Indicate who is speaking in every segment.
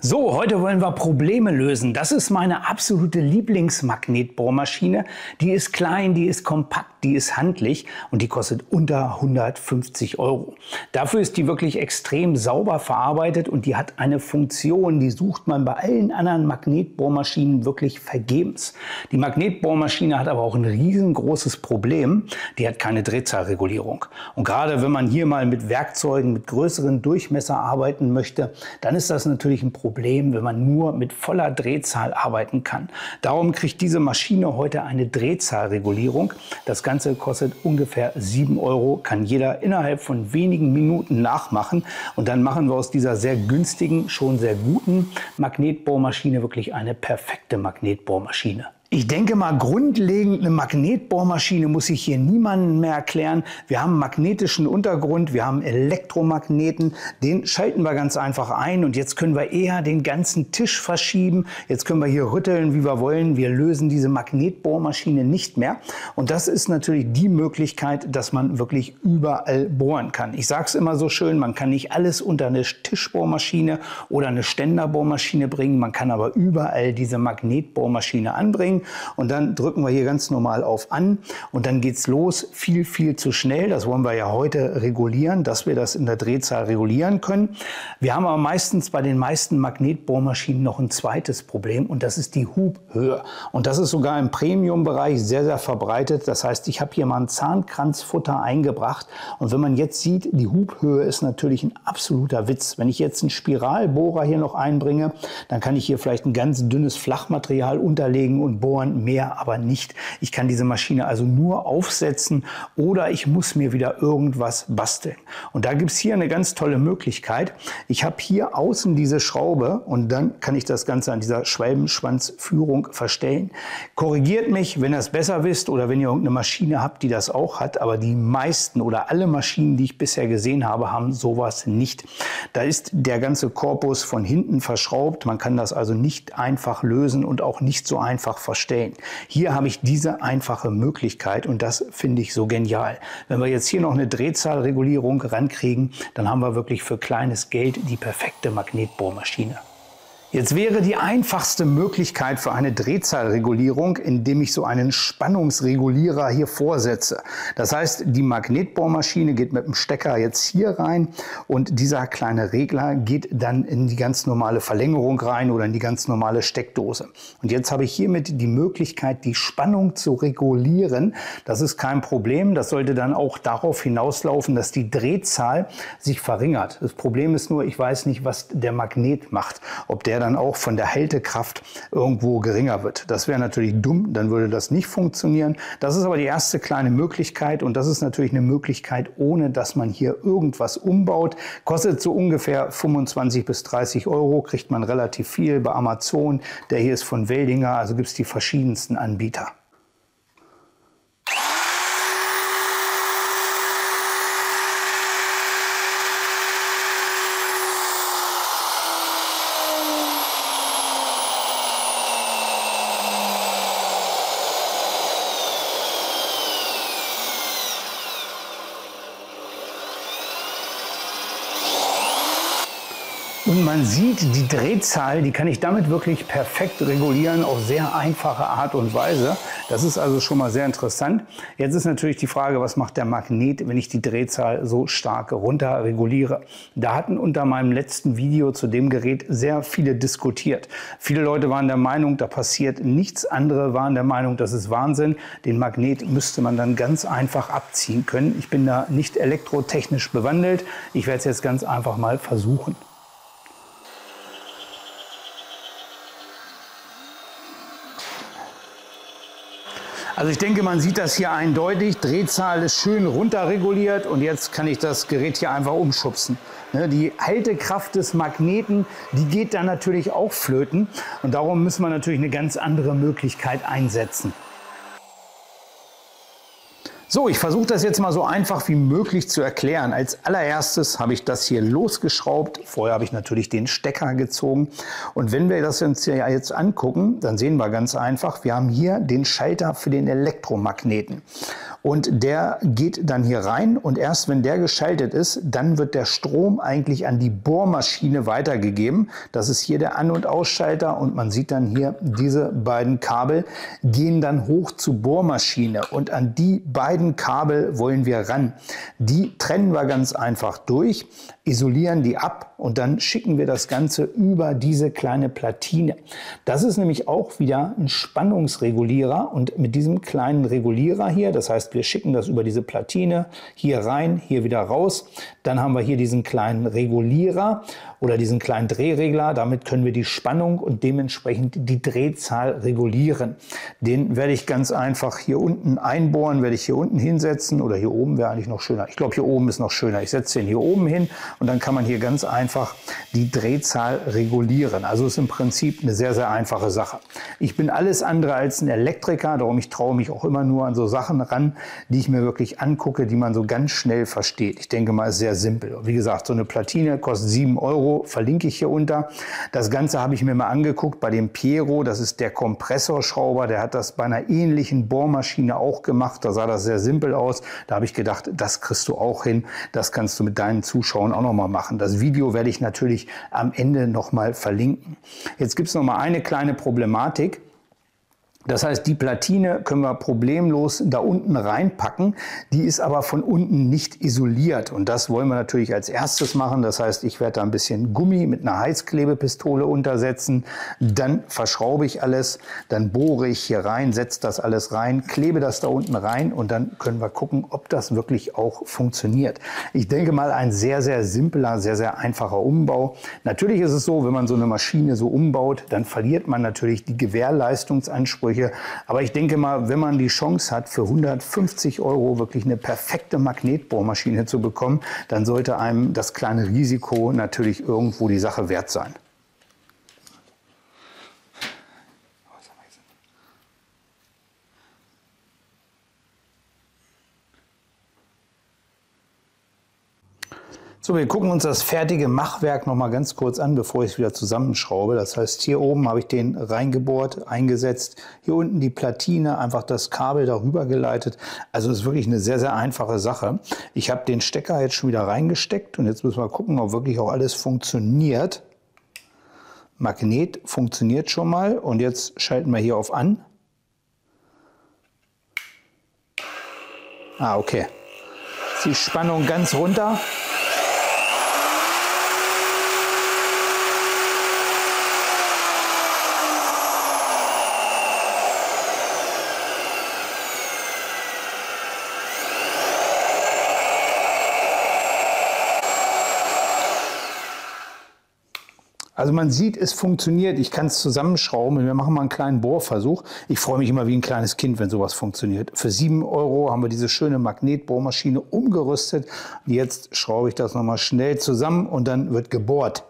Speaker 1: So, heute wollen wir Probleme lösen. Das ist meine absolute Lieblingsmagnetbohrmaschine. Die ist klein, die ist kompakt, die ist handlich und die kostet unter 150 Euro. Dafür ist die wirklich extrem sauber verarbeitet und die hat eine Funktion, die sucht man bei allen anderen Magnetbohrmaschinen wirklich vergebens. Die Magnetbohrmaschine hat aber auch ein riesengroßes Problem. Die hat keine Drehzahlregulierung. Und gerade wenn man hier mal mit Werkzeugen mit größeren Durchmesser arbeiten möchte, dann ist das natürlich ein Problem, wenn man nur mit voller Drehzahl arbeiten kann. Darum kriegt diese Maschine heute eine Drehzahlregulierung. Das Ganze kostet ungefähr 7 Euro, kann jeder innerhalb von wenigen Minuten nachmachen. Und dann machen wir aus dieser sehr günstigen, schon sehr guten Magnetbohrmaschine wirklich eine perfekte Magnetbohrmaschine. Ich denke mal, grundlegend eine Magnetbohrmaschine muss ich hier niemandem mehr erklären. Wir haben einen magnetischen Untergrund, wir haben Elektromagneten, den schalten wir ganz einfach ein und jetzt können wir eher den ganzen Tisch verschieben. Jetzt können wir hier rütteln, wie wir wollen. Wir lösen diese Magnetbohrmaschine nicht mehr. Und das ist natürlich die Möglichkeit, dass man wirklich überall bohren kann. Ich sage es immer so schön, man kann nicht alles unter eine Tischbohrmaschine oder eine Ständerbohrmaschine bringen. Man kann aber überall diese Magnetbohrmaschine anbringen. Und dann drücken wir hier ganz normal auf An und dann geht's los. Viel zu schnell. Das wollen wir ja heute regulieren, dass wir das in der Drehzahl regulieren können. Wir haben aber meistens bei den meisten Magnetbohrmaschinen noch ein zweites Problem und das ist die Hubhöhe. Und das ist sogar im Premium-Bereich sehr verbreitet. Das heißt, ich habe hier mal ein Zahnkranzfutter eingebracht und wenn man jetzt sieht, die Hubhöhe ist natürlich ein absoluter Witz. Wenn ich jetzt einen Spiralbohrer hier noch einbringe, dann kann ich hier vielleicht ein ganz dünnes Flachmaterial unterlegen und bohren, mehr aber nicht. Ich kann diese Maschine also nur aufsetzen oder ich muss mir wieder irgendwas basteln. Und da gibt es hier eine ganz tolle Möglichkeit. Ich habe hier außen diese Schraube und dann kann ich das Ganze an dieser Schwalbenschwanzführung verstellen. Korrigiert mich, wenn ihr es besser wisst oder wenn ihr irgendeine Maschine habt, die das auch hat, aber die meisten oder alle Maschinen, die ich bisher gesehen habe, haben sowas nicht. Da ist der ganze Korpus von hinten verschraubt. Man kann das also nicht einfach lösen und auch nicht so einfach verstellen. Hier habe ich diese einfache Möglichkeit und das finde ich so genial. Wenn wir jetzt hier noch eine Drehzahlregulierung rankriegen, dann haben wir wirklich für kleines Geld die perfekte Magnetbohrmaschine. Jetzt wäre die einfachste Möglichkeit für eine Drehzahlregulierung, indem ich so einen Spannungsregulierer hier vorsetze. Das heißt, die Magnetbohrmaschine geht mit dem Stecker jetzt hier rein und dieser kleine Regler geht dann in die ganz normale Verlängerung rein oder in die ganz normale Steckdose. Und jetzt habe ich hiermit die Möglichkeit, die Spannung zu regulieren. Das ist kein Problem. Das sollte dann auch darauf hinauslaufen, dass die Drehzahl sich verringert. Das Problem ist nur, ich weiß nicht, was der Magnet macht. Ob der dann auch von der Haltekraft irgendwo geringer wird. Das wäre natürlich dumm, dann würde das nicht funktionieren. Das ist aber die erste kleine Möglichkeit und das ist natürlich eine Möglichkeit, ohne dass man hier irgendwas umbaut. Kostet so ungefähr 25 bis 30 Euro, kriegt man relativ viel bei Amazon. Der hier ist von Weldinger, also gibt es die verschiedensten Anbieter. Und man sieht, die Drehzahl, die kann ich damit wirklich perfekt regulieren, auf sehr einfache Art und Weise. Das ist also schon mal sehr interessant. Jetzt ist natürlich die Frage, was macht der Magnet, wenn ich die Drehzahl so stark runter reguliere? Da hatten unter meinem letzten Video zu dem Gerät sehr viele diskutiert. Viele Leute waren der Meinung, da passiert nichts. Andere waren der Meinung, das ist Wahnsinn. Den Magnet müsste man dann ganz einfach abziehen können. Ich bin da nicht elektrotechnisch bewandelt. Ich werde es jetzt ganz einfach mal versuchen. Also ich denke, man sieht das hier eindeutig. Drehzahl ist schön runterreguliert und jetzt kann ich das Gerät hier einfach umschubsen. Die Haltekraft des Magneten, die geht dann natürlich auch flöten und darum müssen wir natürlich eine ganz andere Möglichkeit einsetzen. So, ich versuche das jetzt mal so einfach wie möglich zu erklären. Als allererstes habe ich das hier losgeschraubt. Vorher habe ich natürlich den Stecker gezogen. Und wenn wir das uns ja jetzt angucken, dann sehen wir ganz einfach, wir haben hier den Schalter für den Elektromagneten. und der geht dann hier rein und erst wenn der geschaltet ist, dann wird der Strom eigentlich an die Bohrmaschine weitergegeben. Das ist hier der An- und Ausschalter und man sieht dann hier, diese beiden Kabel gehen dann hoch zur Bohrmaschine und an die beiden Kabel wollen wir ran. Die trennen wir ganz einfach durch, isolieren die ab und dann schicken wir das Ganze über diese kleine Platine. Das ist nämlich auch wieder ein Spannungsregulierer und mit diesem kleinen Regulierer hier, das heißt, wir schicken das über diese Platine hier rein, hier wieder raus. Dann haben wir hier diesen kleinen Regulierer oder diesen kleinen Drehregler. Damit können wir die Spannung und dementsprechend die Drehzahl regulieren. Den werde ich ganz einfach hier unten einbohren, werde ich hier unten hinsetzen oder hier oben wäre eigentlich noch schöner. Ich glaube, hier oben ist noch schöner. Ich setze den hier oben hin und dann kann man hier ganz einfach die Drehzahl regulieren. Also ist im Prinzip eine sehr, sehr einfache Sache. Ich bin alles andere als ein Elektriker, darum ich traue mich auch immer nur an so Sachen ran, die ich mir wirklich angucke, die man so ganz schnell versteht. Ich denke mal, ist sehr simpel. Wie gesagt, so eine Platine kostet 7 €, verlinke ich hier unter. Das Ganze habe ich mir mal angeguckt bei dem Piero, das ist der Kompressorschrauber, der hat das bei einer ähnlichen Bohrmaschine auch gemacht. Da sah das sehr simpel aus. Da habe ich gedacht, das kriegst du auch hin. Das kannst du mit deinen Zuschauern auch noch mal machen. Das Video werde ich natürlich am Ende noch mal verlinken. Jetzt gibt es noch mal eine kleine Problematik. Das heißt, die Platine können wir problemlos da unten reinpacken. Die ist aber von unten nicht isoliert. Und das wollen wir natürlich als erstes machen. Das heißt, ich werde da ein bisschen Gummi mit einer Heißklebepistole untersetzen. Dann verschraube ich alles. Dann bohre ich hier rein, setze das alles rein, klebe das da unten rein und dann können wir gucken, ob das wirklich auch funktioniert. Ich denke mal, ein sehr, sehr simpler, sehr, sehr einfacher Umbau. Natürlich ist es so, wenn man so eine Maschine so umbaut, dann verliert man natürlich die Gewährleistungsansprüche. Aber ich denke mal, wenn man die Chance hat, für 150 € wirklich eine perfekte Magnetbohrmaschine zu bekommen, dann sollte einem das kleine Risiko natürlich irgendwo die Sache wert sein. So, wir gucken uns das fertige Machwerk noch mal ganz kurz an, bevor ich es wieder zusammenschraube. Das heißt, hier oben habe ich den reingebohrt, eingesetzt. Hier unten die Platine, einfach das Kabel darüber geleitet. Also es ist wirklich eine sehr, sehr einfache Sache. Ich habe den Stecker jetzt schon wieder reingesteckt und jetzt müssen wir gucken, ob wirklich auch alles funktioniert. Magnet funktioniert schon mal und jetzt schalten wir hier auf An. Ah, okay. Ist die Spannung ganz runter. Also man sieht, es funktioniert. Ich kann es zusammenschrauben und wir machen mal einen kleinen Bohrversuch. Ich freue mich immer wie ein kleines Kind, wenn sowas funktioniert. Für 7 € haben wir diese schöne Magnetbohrmaschine umgerüstet. Jetzt schraube ich das nochmal schnell zusammen und dann wird gebohrt.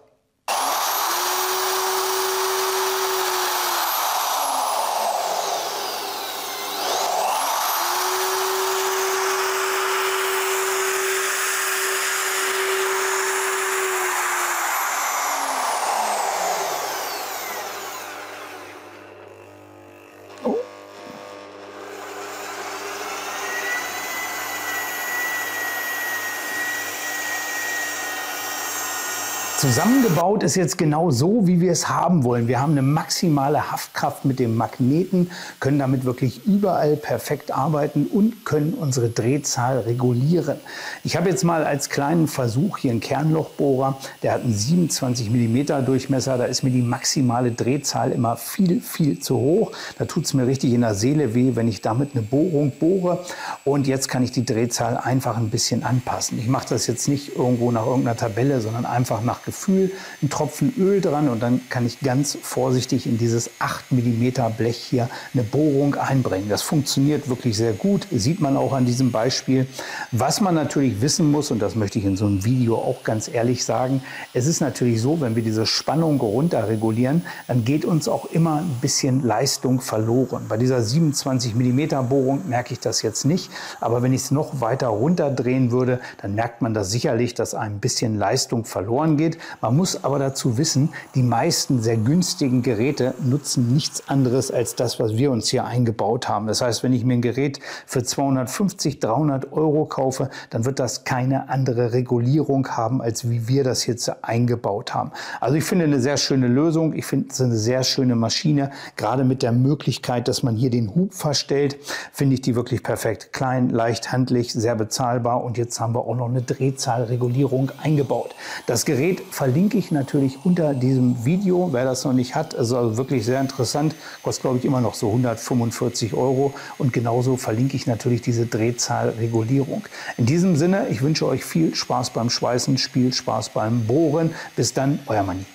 Speaker 1: Zusammengebaut ist jetzt genau so, wie wir es haben wollen. Wir haben eine maximale Haftkraft mit dem Magneten, können damit wirklich überall perfekt arbeiten und können unsere Drehzahl regulieren. Ich habe jetzt mal als kleinen Versuch hier einen Kernlochbohrer, der hat einen 27 mm Durchmesser, da ist mir die maximale Drehzahl immer viel, viel zu hoch. Da tut es mir richtig in der Seele weh, wenn ich damit eine Bohrung bohre. Und jetzt kann ich die Drehzahl einfach ein bisschen anpassen. Ich mache das jetzt nicht irgendwo nach irgendeiner Tabelle, sondern einfach nach Gefühl, einen Tropfen Öl dran und dann kann ich ganz vorsichtig in dieses 8 mm Blech hier eine Bohrung einbringen. Das funktioniert wirklich sehr gut, sieht man auch an diesem Beispiel. Was man natürlich wissen muss, und das möchte ich in so einem Video auch ganz ehrlich sagen, es ist natürlich so, wenn wir diese Spannung runter regulieren, dann geht uns auch immer ein bisschen Leistung verloren. Bei dieser 27 mm Bohrung merke ich das jetzt nicht, aber wenn ich es noch weiter runterdrehen würde, dann merkt man das sicherlich, dass ein bisschen Leistung verloren geht. Man muss aber dazu wissen, die meisten sehr günstigen Geräte nutzen nichts anderes als das, was wir uns hier eingebaut haben. Das heißt, wenn ich mir ein Gerät für 250, 300 Euro kaufe, dann wird das keine andere Regulierung haben, als wie wir das jetzt eingebaut haben. Also ich finde eine sehr schöne Lösung. Ich finde es eine sehr schöne Maschine. Gerade mit der Möglichkeit, dass man hier den Hub verstellt, finde ich die wirklich perfekt. Klein, leicht handlich, sehr bezahlbar und jetzt haben wir auch noch eine Drehzahlregulierung eingebaut. Das Gerät verlinke ich natürlich unter diesem Video, wer das noch nicht hat. Also wirklich sehr interessant. Kostet, glaube ich, immer noch so 145 Euro und genauso verlinke ich natürlich diese Drehzahlregulierung. In diesem Sinne, ich wünsche euch viel Spaß beim Schweißen, viel Spaß beim Bohren. Bis dann, euer Manni.